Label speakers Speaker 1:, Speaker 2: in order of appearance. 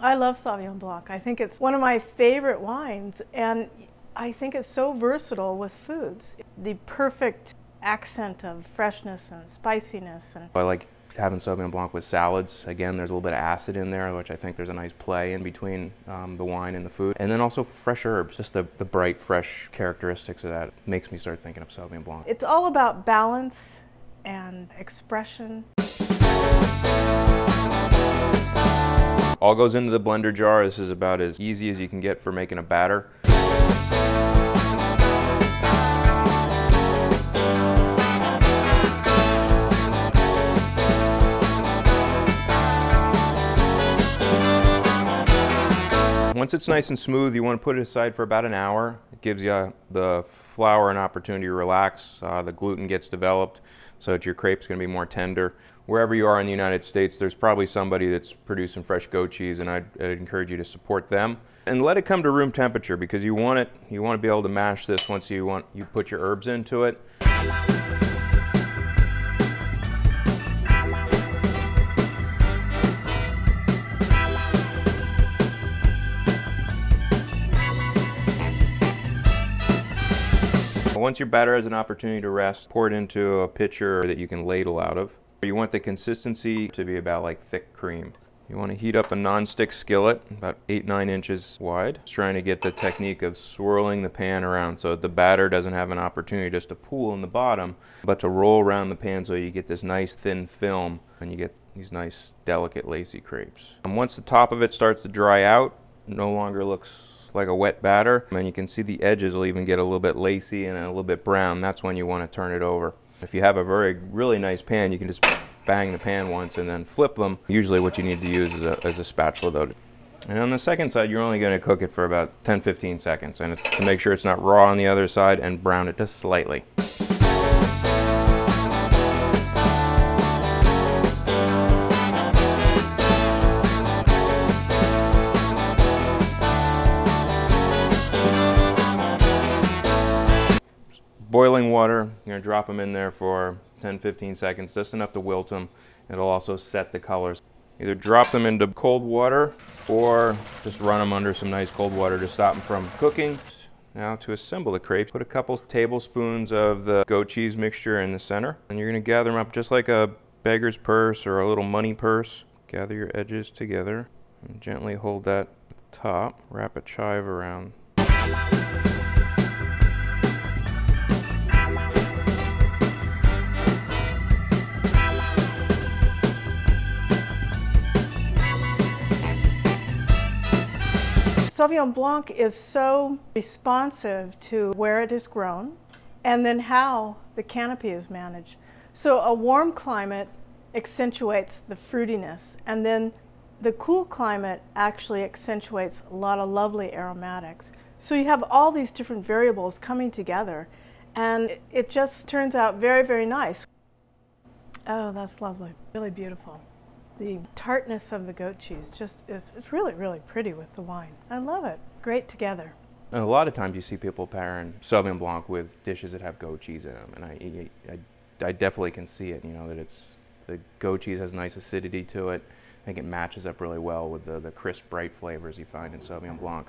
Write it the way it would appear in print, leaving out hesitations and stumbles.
Speaker 1: I love Sauvignon Blanc. I think it's one of my favorite wines, and I think it's so versatile with foods. The perfect accent of freshness and spiciness. And
Speaker 2: I like having Sauvignon Blanc with salads. Again, there's a little bit of acid in there, which I think there's a nice play in between the wine and the food. And then also fresh herbs, just the bright, fresh characteristics of that makes me start thinking of Sauvignon Blanc.
Speaker 1: It's all about balance and expression.
Speaker 2: All goes into the blender jar. This is about as easy as you can get for making a batter. Once it's nice and smooth, you want to put it aside for about an hour. It gives you the flour an opportunity to relax. The gluten gets developed so that your crepe's going to be more tender. Wherever you are in the United States, there's probably somebody that's producing fresh goat cheese, and I'd encourage you to support them. And let it come to room temperature, because you want to be able to mash this once you put your herbs into it. Once your batter has an opportunity to rest, pour it into a pitcher that you can ladle out of. You want the consistency to be about like thick cream. You want to heat up a non-stick skillet, about 8-9 inches wide. Just trying to get the technique of swirling the pan around so that the batter doesn't have an opportunity just to pool in the bottom, but to roll around the pan so you get this nice thin film and you get these nice delicate lacy crepes. And once the top of it starts to dry out, it no longer looks like a wet batter, and you can see the edges will even get a little bit lacy and a little bit brown. That's when you want to turn it over. If you have a really nice pan, you can just bang the pan once and then flip them. Usually what you need to use is a spatula though. And on the second side, you're only going to cook it for about 10-15 seconds, and to make sure it's not raw on the other side, and brown it just slightly. Boiling water, you're going to drop them in there for 10-15 seconds, just enough to wilt them. It'll also set the colors. Either drop them into cold water or just run them under some nice cold water to stop them from cooking. Now to assemble the crepe, put a couple tablespoons of the goat cheese mixture in the center, and you're going to gather them up just like a beggar's purse or a little money purse. Gather your edges together and gently hold that at the top. Wrap a chive around.
Speaker 1: Sauvignon Blanc is so responsive to where it is grown and then how the canopy is managed. So a warm climate accentuates the fruitiness, and then the cool climate actually accentuates a lot of lovely aromatics. So you have all these different variables coming together, and it just turns out very, very nice. Oh, that's lovely. Really beautiful. The tartness of the goat cheese it's really, really pretty with the wine. I love it. Great together.
Speaker 2: And a lot of times you see people pairing Sauvignon Blanc with dishes that have goat cheese in them, and I definitely can see it, you know, that the goat cheese has nice acidity to it. I think it matches up really well with the crisp, bright flavors you find in Sauvignon Blanc.